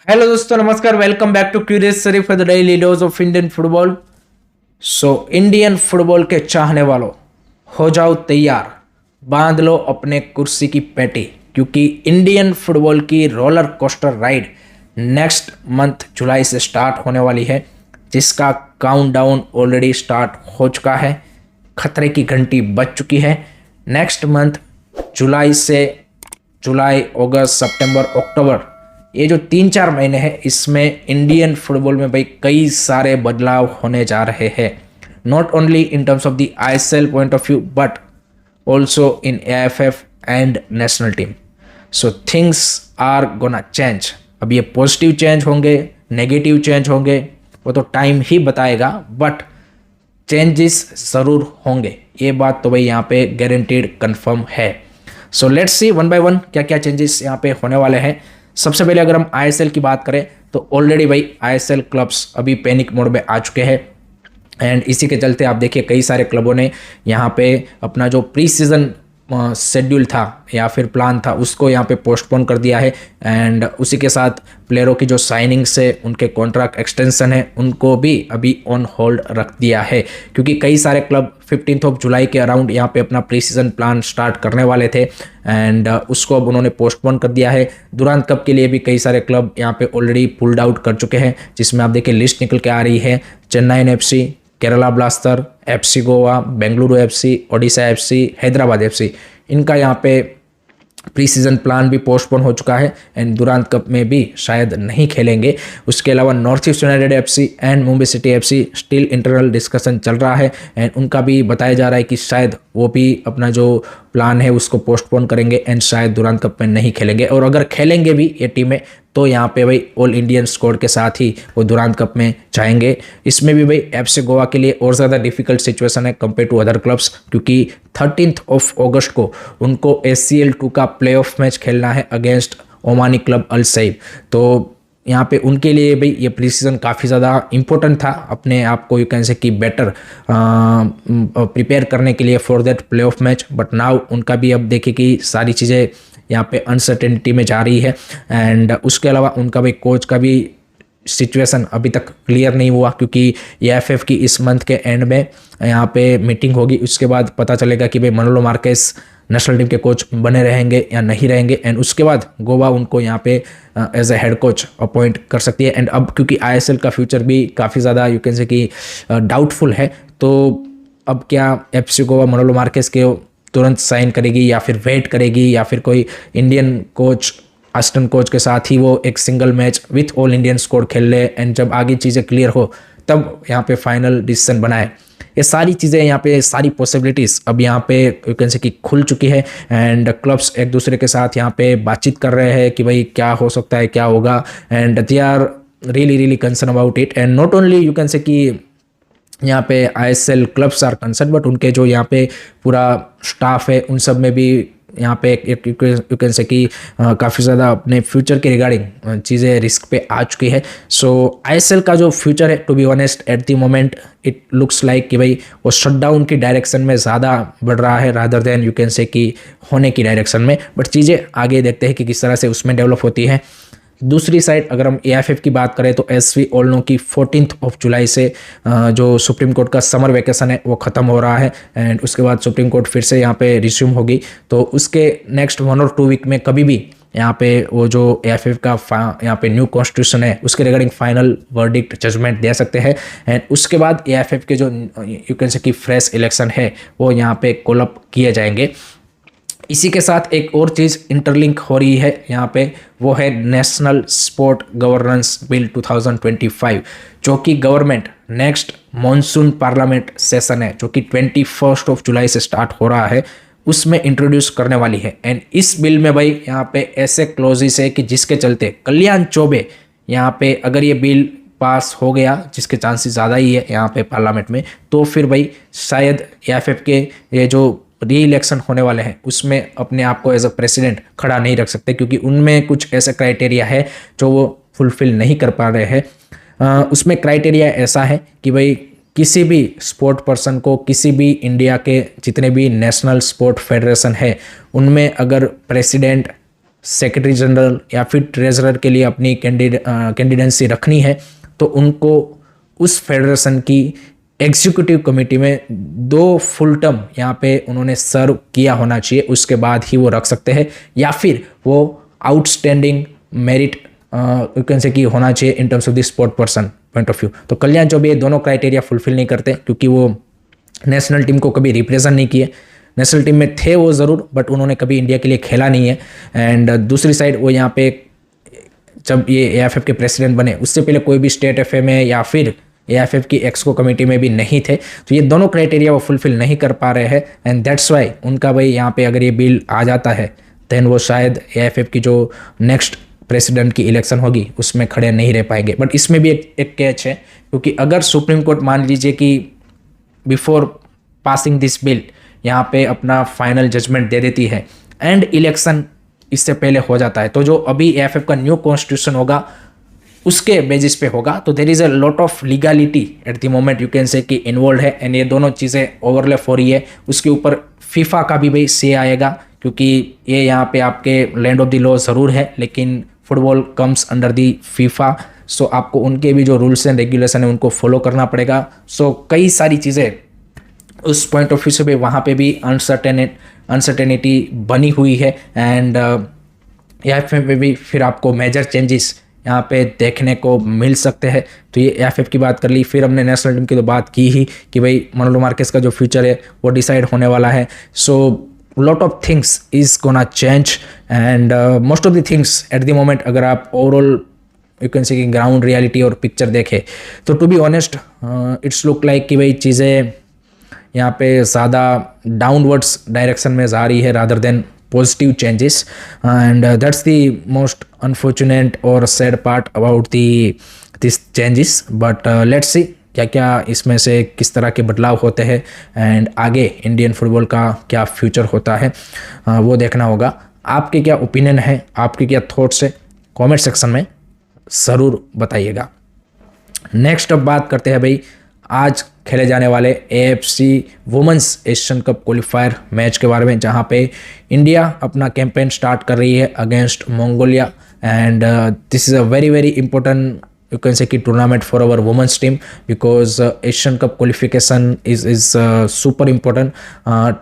Hello दोस्तों, नमस्कार। Welcome back to Curious Sharif for the daily dose of Indian football. Indian football के चाहने वालों, हो जाओ तैयार, बांध लो अपने कुर्सी की पेटी, क्योंकि इंडियन फुटबॉल की roller coaster ride next month जुलाई से स्टार्ट होने वाली है, जिसका काउंटडाउन ऑलरेडी स्टार्ट हो चुका है। खतरे की घंटी बज चुकी है। नेक्स्ट मंथ जुलाई, अगस्त, सितंबर, अक्टूबर, ये जो 3-4 महीने हैं, इसमें इंडियन फुटबॉल में भाई कई सारे बदलाव होने जा रहे हैं। Not only in terms of the ISL point of view, but also in AFF and national team. So things are gonna change. अब ये पॉजिटिव चेंज होंगे, नेगेटिव चेंज होंगे, वो तो टाइम ही बताएगा, बट चेंजेस ज़रूर होंगे। ये बात तो भाई यहाँ पे गारंटीड कंफर्म है। So let's see one by one क्या क्या चेंजेस यहाँ पे होने वाले हैं। सबसे पहले अगर हम आईएसएल की बात करें तो ऑलरेडी भाई आईएसएल क्लब्स अभी पैनिक मोड में आ चुके हैं, एंड इसी के चलते आप देखिए कई सारे क्लबों ने यहाँ पे अपना जो प्री सीजन शेड्यूल था या फिर प्लान था उसको यहाँ पे पोस्टपोन कर दिया है, एंड उसी के साथ प्लेयरों की जो साइनिंग्स है, उनके कॉन्ट्रैक्ट एक्सटेंशन है, उनको भी अभी ऑन होल्ड रख दिया है, क्योंकि कई सारे क्लब 15 जुलाई के अराउंड यहाँ पे अपना प्री सीजन प्लान स्टार्ट करने वाले थे, एंड उसको अब उन्होंने पोस्टपोन कर दिया है। दुरांत कप के लिए भी कई सारे क्लब यहाँ पे ऑलरेडी पुल्ड आउट कर चुके हैं, जिसमें आप देखिए लिस्ट निकल के आ रही है। Chennai FC, Kerala blaster, FC Goa, Bengaluru FC, Odisha FC, Hyderabad FC, इनका यहाँ पे प्री सीजन प्लान भी पोस्टपोन हो चुका है, एंड दुरांत कप में भी शायद नहीं खेलेंगे। उसके अलावा north east United FC and Mumbai city FC still internal discussion चल रहा है, एंड उनका भी बताया जा रहा है कि शायद वो भी अपना जो प्लान है उसको पोस्टपोन करेंगे, एंड शायद दुरांत कप में नहीं खेलेंगे। और अगर खेलेंगे भी ये टीमें तो यहाँ पे भाई ऑल इंडियन स्क्वाड के साथ ही वो दुरांत कप में जाएंगे। इसमें भी भाई एफसी गोवा के लिए और ज़्यादा डिफिकल्ट सिचुएशन है कंपेयर टू अदर क्लब्स, क्योंकि 13 अगस्त को उनको ACL 2 का प्लेऑफ मैच खेलना है अगेंस्ट ओमानी क्लब अल सैब। तो यहाँ पे उनके लिए भाई ये प्री सीजन काफ़ी ज़्यादा इम्पोर्टेंट था, अपने आप को यू कैन से कि बेटर प्रिपेयर करने के लिए for that playoff match. But now उनका भी अब देखिए कि सारी चीज़ें यहाँ पे अनसर्टेनिटी में जा रही है, एंड उसके अलावा उनका भाई कोच का भी सिचुएशन अभी तक क्लियर नहीं हुआ, क्योंकि एएफएफ की इस मंथ के एंड में यहाँ पे मीटिंग होगी। उसके बाद पता चलेगा कि भाई मनोलो मार्केस नेशनल टीम के कोच बने रहेंगे या नहीं रहेंगे, एंड उसके बाद गोवा उनको यहाँ पे as a head coach appoint कर सकती है। एंड अब क्योंकि आईएसएल का फ्यूचर भी काफ़ी ज़्यादा यू कैन से कि डाउटफुल है, तो अब क्या एफसी गोवा मनोलो मार्केस के तुरंत साइन करेगी या फिर वेट करेगी, या फिर कोई इंडियन कोच, असिस्टेंट कोच के साथ ही वो एक single match with all Indian squad खेल ले, एंड जब आगे चीज़ें क्लियर हो तब यहाँ पे फाइनल डिसीजन बनाए। ये सारी चीज़ें यहाँ पे, सारी पॉसिबिलिटीज़ अब यहाँ पे यू कैन से कि खुल चुकी है, एंड क्लब्स एक दूसरे के साथ यहाँ पे बातचीत कर रहे हैं कि भाई क्या हो सकता है, क्या होगा, and they are really concern about it. And not only you can say कि यहाँ पे ISL clubs are concern, but उनके जो यहाँ पे पूरा स्टाफ है उन सब में भी यहाँ पे एक यू कैन से कि काफ़ी ज़्यादा अपने फ्यूचर के रिगार्डिंग चीज़ें रिस्क पे आ चुकी है। सो आईएसएल का जो फ्यूचर है, to be honest at the moment it looks like कि भाई वो शटडाउन की डायरेक्शन में ज़्यादा बढ़ रहा है rather then you can say कि होने की डायरेक्शन में। बट चीज़ें आगे देखते हैं कि किस तरह से उसमें डेवलप होती है। दूसरी साइड अगर हम एएफएफ की बात करें तो एस वी ऑल नो की 14 जुलाई से जो सुप्रीम कोर्ट का समर वेकेशन है वो ख़त्म हो रहा है, एंड उसके बाद सुप्रीम कोर्ट फिर से यहाँ पे रिज्यूम होगी। तो उसके नेक्स्ट 1 और 2 वीक में कभी भी यहाँ पे वो जो एएफएफ का यहाँ पे न्यू कॉन्स्टिट्यूशन है उसके रिगार्डिंग फाइनल वर्डिक्ट जजमेंट दे सकते हैं, एंड उसके बाद एएफएफ के जो यू कैन से कि फ्रेश इलेक्शन है वो यहाँ पे कॉल अप किए जाएंगे। इसी के साथ एक और चीज़ इंटरलिंक हो रही है यहाँ पे, वो है नेशनल स्पोर्ट गवर्नेंस बिल 2025, जो कि government next monsoon parliament session है जो कि 21 जुलाई से स्टार्ट हो रहा है, उसमें इंट्रोड्यूस करने वाली है। एंड इस बिल में भाई यहाँ पे ऐसे क्लोजेस है कि जिसके चलते कल्याण चौबे यहाँ पे अगर ये बिल पास हो गया, जिसके चांसेस ज़्यादा ही है यहाँ पे पार्लियामेंट में, तो फिर भाई शायद एएफएफ के ये जो री इलेक्शन होने वाले हैं उसमें अपने आप को एज अ प्रेसिडेंट खड़ा नहीं रख सकते, क्योंकि उनमें कुछ ऐसा क्राइटेरिया है जो वो फुलफिल नहीं कर पा रहे हैं। उसमें क्राइटेरिया ऐसा है कि भाई किसी भी स्पोर्ट पर्सन को, किसी भी इंडिया के जितने भी नेशनल स्पोर्ट फेडरेशन है उनमें अगर प्रेसिडेंट सेक्रेटरी जनरल या फिर ट्रेजरर के लिए अपनी कैंडिडेंसी रखनी है तो उनको उस फेडरेशन की एग्जीक्यूटिव कमेटी में 2 फुल टर्म यहाँ पे उन्होंने सर्व किया होना चाहिए, उसके बाद ही वो रख सकते हैं, या फिर वो outstanding merit you can say कि होना चाहिए इन terms of the sport person point of view. तो कल्याण चौबे ये दोनों क्राइटेरिया फुलफिल नहीं करते क्योंकि वो नेशनल टीम को कभी रिप्रेजेंट नहीं किए। नेशनल टीम में थे वो ज़रूर, बट उन्होंने कभी इंडिया के लिए खेला नहीं है। एंड दूसरी साइड वो यहाँ पे जब ये एएफएफ के प्रेसिडेंट बने उससे पहले कोई भी स्टेट एफए में या फिर एएफएफ की एक्सको कमेटी में भी नहीं थे। तो ये दोनों क्राइटेरिया वो फुलफिल नहीं कर पा रहे हैं एंड दैट्स वाई उनका भाई यहाँ पे अगर ये बिल आ जाता है देन वो शायद एएफएफ की जो नेक्स्ट प्रेसिडेंट की इलेक्शन होगी उसमें खड़े नहीं रह पाएंगे। बट इसमें भी एक कैच है, क्योंकि अगर सुप्रीम कोर्ट मान लीजिए कि बिफोर पासिंग दिस बिल यहाँ पे अपना फाइनल जजमेंट दे देती है एंड इलेक्शन इससे पहले हो जाता है, तो जो अभी एएफएफ का न्यू कॉन्स्टिट्यूशन होगा उसके बेसिस पे होगा। तो there is a lot of legality eight the moment you can say कि इन्वॉल्व है एंड ये दोनों चीज़ें ओवरलैप हो रही है। उसके ऊपर फीफा का भी भाई से आएगा, क्योंकि ये यहाँ पे आपके लैंड ऑफ द लॉ ज़रूर है लेकिन football comes under the FIFA. So आपको उनके भी जो रूल्स एंड रेगुलेशन है उनको फॉलो करना पड़ेगा। सो कई सारी चीज़ें उस पॉइंट ऑफ व्यू से भी वहाँ पे भी अनसर्टेनिटी बनी हुई है एंड एएफएफ में भी फिर आपको मेजर चेंजेस यहाँ पे देखने को मिल सकते हैं। तो ये एएफएफ की बात कर ली, फिर हमने नेशनल टीम की तो बात की ही कि भाई मनोलो मार्केस का जो फ्यूचर है वो डिसाइड होने वाला है। So lot of things is gonna change and most of the things at the moment अगर आप ओवरऑल यू कैन से कि ग्राउंड रियलिटी और पिक्चर देखें तो to be honest it's look like कि भाई चीज़ें यहाँ पे ज़्यादा डाउनवर्ड्स डायरेक्शन में जा रही है rather than positive changes and that's the most unfortunate और sad part about this changes. But let's see क्या क्या इसमें से किस तरह के बदलाव होते हैं एंड आगे इंडियन फुटबॉल का क्या फ्यूचर होता है वो देखना होगा। आपके क्या ओपिनियन है, आपके क्या थॉट्स है, कमेंट सेक्शन में ज़रूर बताइएगा। नेक्स्ट अब बात करते हैं भाई आज खेले जाने वाले AFC women's Asian cup qualifier match के बारे में, जहां पे इंडिया अपना कैंपेन स्टार्ट कर रही है against Mongolia and this is a very very important you can say कि tournament for our women's team because Asian cup qualification is super important.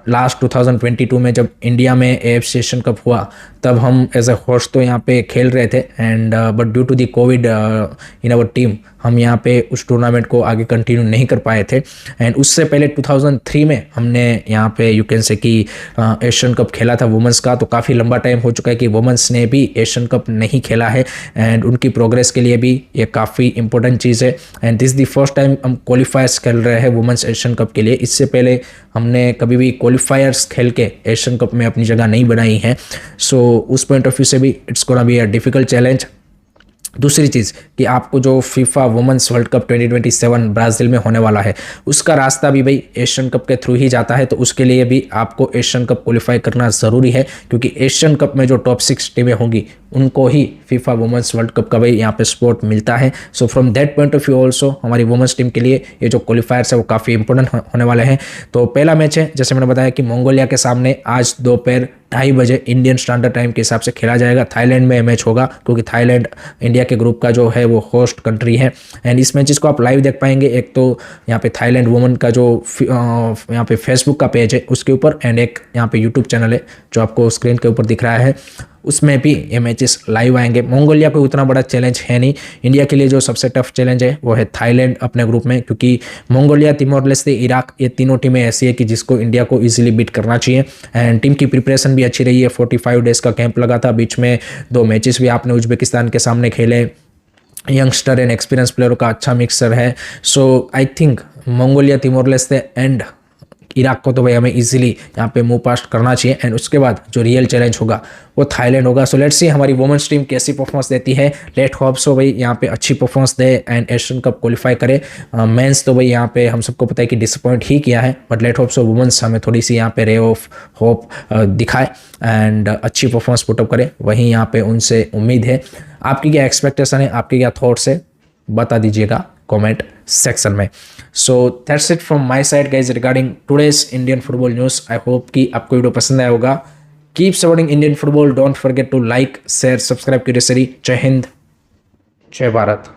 Last 2022 में जब इंडिया में एएफसी एशियन कप हुआ तब हम एज ए होस्ट तो यहाँ पे खेल रहे थे and but due to the COVID in our team हम यहाँ पे उस टूर्नामेंट को आगे कंटिन्यू नहीं कर पाए थे। एंड उससे पहले 2003 में हमने यहाँ पे यू कैन से कि एशियन कप खेला था वुमेंस का। तो काफ़ी लंबा टाइम हो चुका है कि वुमेंस ने भी एशियन कप नहीं खेला है एंड उनकी प्रोग्रेस के लिए भी ये काफ़ी इंपॉर्टेंट चीज़ है and this the first time हम क्वालिफायर्स खेल रहे हैं वुमेंस एशियन कप के लिए। इससे पहले हमने कभी भी क्वालिफायर्स खेल के एशियन कप में अपनी जगह नहीं बनाई है। सो उस पॉइंट ऑफ व्यू से भी it's gonna be a difficult challenge. दूसरी चीज़ कि आपको जो FIFA women's world cup 2027 Brazil में होने वाला है उसका रास्ता भी भाई एशियन कप के थ्रू ही जाता है। तो उसके लिए भी आपको एशियन कप क्वालिफाई करना ज़रूरी है, क्योंकि एशियन कप में जो टॉप 6 टीमें होंगी उनको ही फीफा वुमेंस वर्ल्ड कप का भाई यहाँ पे सपोर्ट मिलता है। So from that point of view also हमारी वुमेंस टीम के लिए ये जो क्वालिफायर्स है वो काफ़ी इंपॉर्टेंट होने वाले हैं। तो पहला मैच है जैसे मैंने बताया कि मंगोलिया के सामने आज दोपहर 2:30 बजे इंडियन स्टैंडर्ड टाइम के हिसाब से खेला जाएगा। थाईलैंड में मैच होगा क्योंकि थाईलैंड इंडिया के ग्रुप का जो है वो होस्ट कंट्री है एंड इस मैचेस को आप लाइव देख पाएंगे। एक तो यहाँ पे थाईलैंड वुमेन का जो यहाँ पे फेसबुक का पेज है उसके ऊपर एंड एक यहाँ पे यूट्यूब चैनल है जो आपको स्क्रीन के ऊपर दिख रहा है, उसमें भी ये मैचेस लाइव आएंगे। मंगोलिया कोई उतना बड़ा चैलेंज है नहीं। इंडिया के लिए जो सबसे टफ चैलेंज है वो है थाईलैंड अपने ग्रुप में, क्योंकि मंगोलिया, तिमोर लेस्ते, इराक ये तीनों टीमें ऐसी है कि जिसको इंडिया को इजीली बीट करना चाहिए एंड टीम की प्रिपरेशन भी अच्छी रही है। 45 डेज का कैंप लगा था, बीच में 2 मैचेस भी आपने उज्बेकिस्तान के सामने खेले। यंगस्टर एंड एक्सपीरियंस प्लेयरों का अच्छा मिक्सर है। So I think Mongolia, Timor Leste and Iraq को तो भाई हमें इजीली यहाँ पे मूव पास्ट करना चाहिए एंड उसके बाद जो रियल चैलेंज होगा वो थाईलैंड होगा। सो लेट्स सी हमारी वुमेन्स टीम कैसी परफॉर्मेंस देती है। लेट होप्स हो भाई यहाँ पे अच्छी performance they and Asian cup qualify करे। मेंस तो भाई यहाँ पे हम सबको पता है कि डिसअपॉइंट ही किया है, बट लेट होप्स हो वुमेन्स हमें थोड़ी सी यहाँ पे रे ऑफ होप दिखाए एंड अच्छी परफॉर्मेंस पुटअप करे, वहीं यहाँ पे उनसे उम्मीद है। आपकी क्या एक्सपेक्टेशन है, आपके क्या थॉट्स है, बता दीजिएगा कमेंट सेक्शन में। So that's it from my side guys regarding today's Indian football news. I hope कि आपको वीडियो पसंद आया होगा। Keep supporting Indian football, don't forget to like, share, subscribe curiously. जय हिंद, जय भारत।